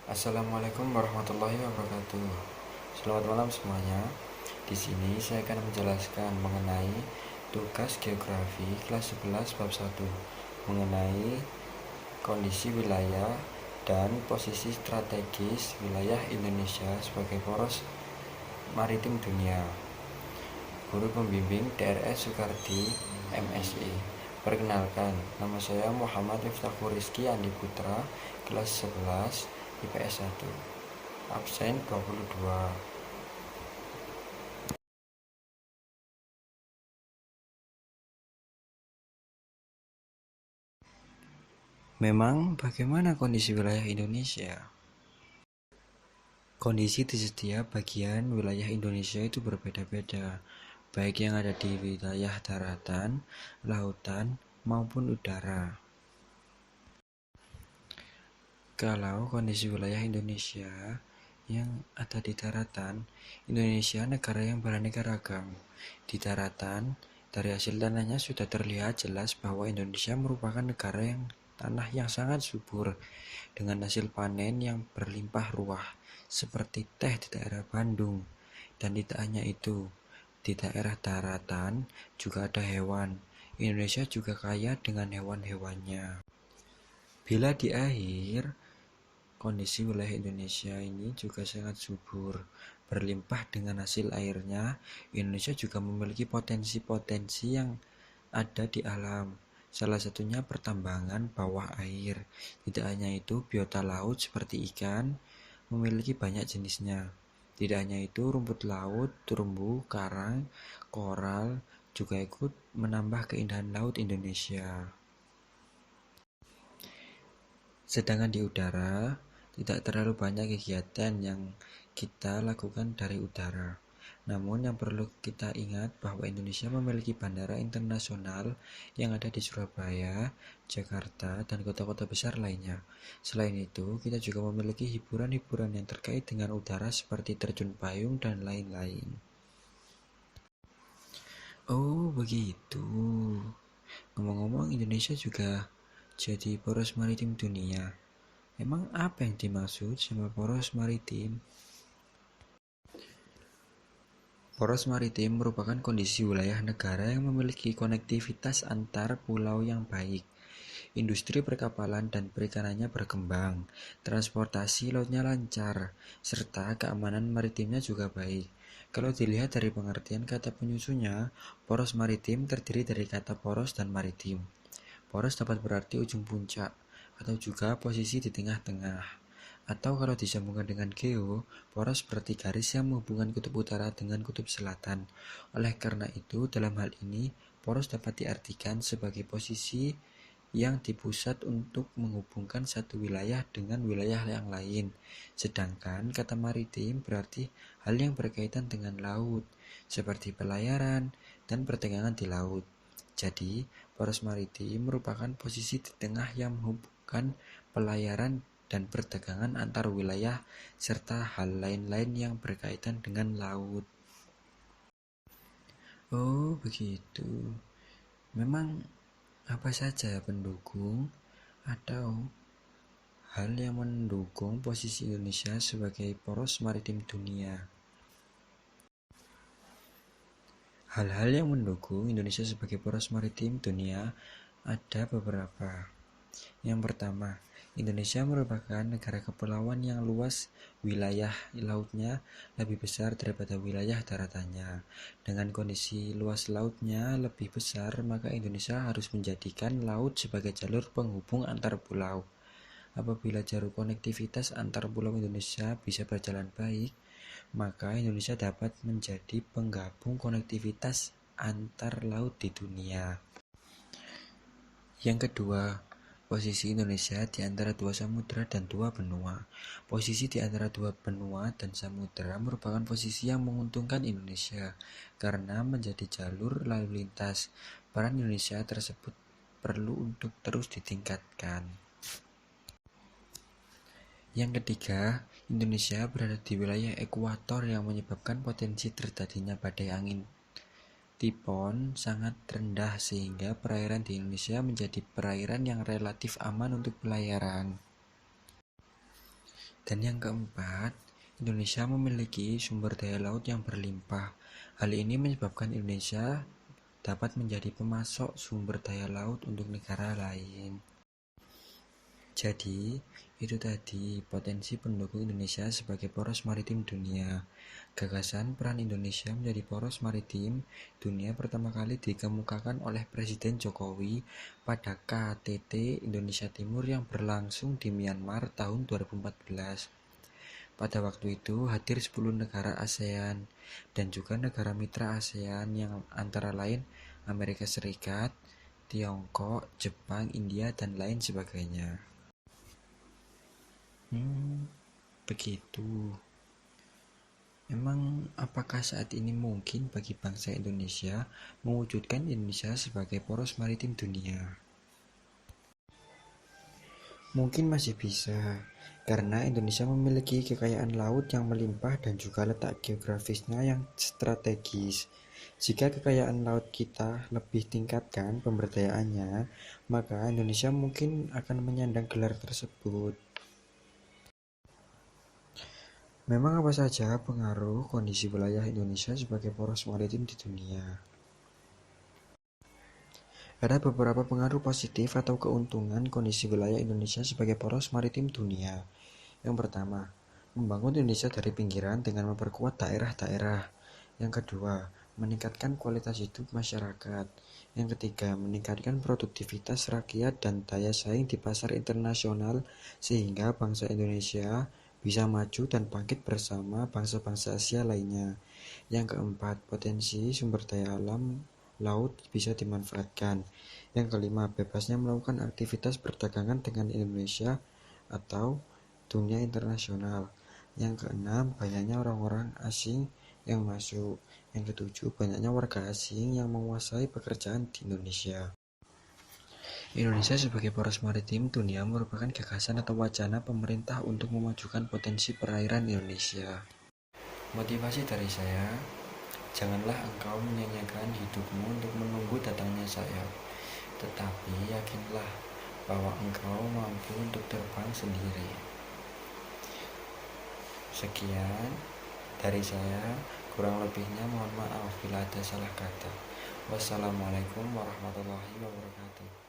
Assalamualaikum warahmatullahi wabarakatuh. Selamat malam semuanya. Di sini saya akan menjelaskan mengenai tugas geografi kelas 11 bab 1 mengenai kondisi wilayah dan posisi strategis wilayah Indonesia sebagai poros maritim dunia. Guru pembimbing DRS Soekardi, MSI. Perkenalkan, nama saya Muhammad Miftahul Rizky Andi Putra, kelas 11 IPS 1, absen 22. Memang bagaimana kondisi wilayah Indonesia? Kondisi di setiap bagian wilayah Indonesia itu berbeda-beda, baik yang ada di wilayah daratan, lautan, maupun udara. Kalau kondisi wilayah Indonesia yang ada di daratan, Indonesia negara yang beraneka ragam. Di daratan, dari hasil tanahnya sudah terlihat jelas bahwa Indonesia merupakan negara yang tanah yang sangat subur dengan hasil panen yang berlimpah ruah, seperti teh di daerah Bandung. Dan tidak hanya itu, di daerah daratan juga ada hewan. Indonesia juga kaya dengan hewan-hewannya. Bila di akhir, kondisi wilayah Indonesia ini juga sangat subur, berlimpah dengan hasil airnya. Indonesia juga memiliki potensi-potensi yang ada di alam. Salah satunya pertambangan bawah air. Tidak hanya itu, biota laut seperti ikan memiliki banyak jenisnya. Tidak hanya itu, rumput laut, terumbu karang, koral juga ikut menambah keindahan laut Indonesia. Sedangkan di udara, tidak terlalu banyak kegiatan yang kita lakukan dari udara. Namun yang perlu kita ingat bahwa Indonesia memiliki bandara internasional yang ada di Surabaya, Jakarta, dan kota-kota besar lainnya. Selain itu, kita juga memiliki hiburan-hiburan yang terkait dengan udara seperti terjun payung dan lain-lain. Oh, begitu. Ngomong-ngomong, Indonesia juga jadi poros maritim dunia. Emang apa yang dimaksud sama poros maritim? Poros maritim merupakan kondisi wilayah negara yang memiliki konektivitas antar pulau yang baik. Industri perkapalan dan perikanannya berkembang, transportasi lautnya lancar, serta keamanan maritimnya juga baik. Kalau dilihat dari pengertian kata penyusunnya, poros maritim terdiri dari kata poros dan maritim. Poros dapat berarti ujung puncak, atau juga posisi di tengah-tengah. Atau kalau disambungkan dengan geo, poros berarti garis yang menghubungkan kutub utara dengan kutub selatan. Oleh karena itu, dalam hal ini, poros dapat diartikan sebagai posisi yang di pusat untuk menghubungkan satu wilayah dengan wilayah yang lain. Sedangkan kata maritim berarti hal yang berkaitan dengan laut, seperti pelayaran dan perdagangan di laut. Jadi, poros maritim merupakan posisi di tengah yang menghubungkan pelayaran dan perdagangan antar wilayah serta hal lain-lain yang berkaitan dengan laut. Oh, begitu. Memang apa saja pendukung atau hal yang mendukung posisi Indonesia sebagai poros maritim dunia? Hal-hal yang mendukung Indonesia sebagai poros maritim dunia ada beberapa. Yang pertama, Indonesia merupakan negara kepulauan yang luas, wilayah lautnya lebih besar daripada wilayah daratannya. Dengan kondisi luas lautnya lebih besar, maka Indonesia harus menjadikan laut sebagai jalur penghubung antar pulau. Apabila jalur konektivitas antar pulau Indonesia bisa berjalan baik, maka Indonesia dapat menjadi penggabung konektivitas antar laut di dunia. Yang kedua, posisi Indonesia di antara dua samudera dan dua benua. Posisi di antara dua benua dan samudera merupakan posisi yang menguntungkan Indonesia karena menjadi jalur lalu lintas. Peran Indonesia tersebut perlu untuk terus ditingkatkan. Yang ketiga, Indonesia berada di wilayah ekuator yang menyebabkan potensi terjadinya badai angin Tipon sangat rendah sehingga perairan di Indonesia menjadi perairan yang relatif aman untuk pelayaran. Dan yang keempat, Indonesia memiliki sumber daya laut yang berlimpah. Hal ini menyebabkan Indonesia dapat menjadi pemasok sumber daya laut untuk negara lain. Jadi, itu tadi potensi pendukung Indonesia sebagai poros maritim dunia. Gagasan peran Indonesia menjadi poros maritim dunia pertama kali dikemukakan oleh Presiden Jokowi pada KTT Indonesia Timur yang berlangsung di Myanmar tahun 2014. Pada waktu itu hadir 10 negara ASEAN dan juga negara mitra ASEAN yang antara lain Amerika Serikat, Tiongkok, Jepang, India, dan lain sebagainya. Begitu. Emang apakah saat ini mungkin bagi bangsa Indonesia mewujudkan Indonesia sebagai poros maritim dunia? Mungkin masih bisa, karena Indonesia memiliki kekayaan laut yang melimpah dan juga letak geografisnya yang strategis. Jika kekayaan laut kita lebih tingkatkan pemberdayaannya, maka Indonesia mungkin akan menyandang gelar tersebut. Memang apa saja pengaruh kondisi wilayah Indonesia sebagai poros maritim di dunia? Ada beberapa pengaruh positif atau keuntungan kondisi wilayah Indonesia sebagai poros maritim dunia. Yang pertama, membangun Indonesia dari pinggiran dengan memperkuat daerah-daerah. Yang kedua, meningkatkan kualitas hidup masyarakat. Yang ketiga, meningkatkan produktivitas rakyat dan daya saing di pasar internasional sehingga bangsa Indonesia bisa maju dan bangkit bersama bangsa-bangsa Asia lainnya. Yang keempat, potensi sumber daya alam laut bisa dimanfaatkan. Yang kelima, bebasnya melakukan aktivitas perdagangan dengan Indonesia atau dunia internasional. Yang keenam, banyaknya orang-orang asing yang masuk. Yang ketujuh, banyaknya warga asing yang menguasai pekerjaan di Indonesia. Indonesia sebagai poros maritim dunia merupakan gagasan atau wacana pemerintah untuk memajukan potensi perairan Indonesia. Motivasi dari saya, janganlah engkau menyanyiakan hidupmu untuk menunggu datangnya saya, tetapi yakinlah bahwa engkau mampu untuk terbang sendiri. Sekian dari saya, kurang lebihnya mohon maaf bila ada salah kata. Wassalamualaikum warahmatullahi wabarakatuh.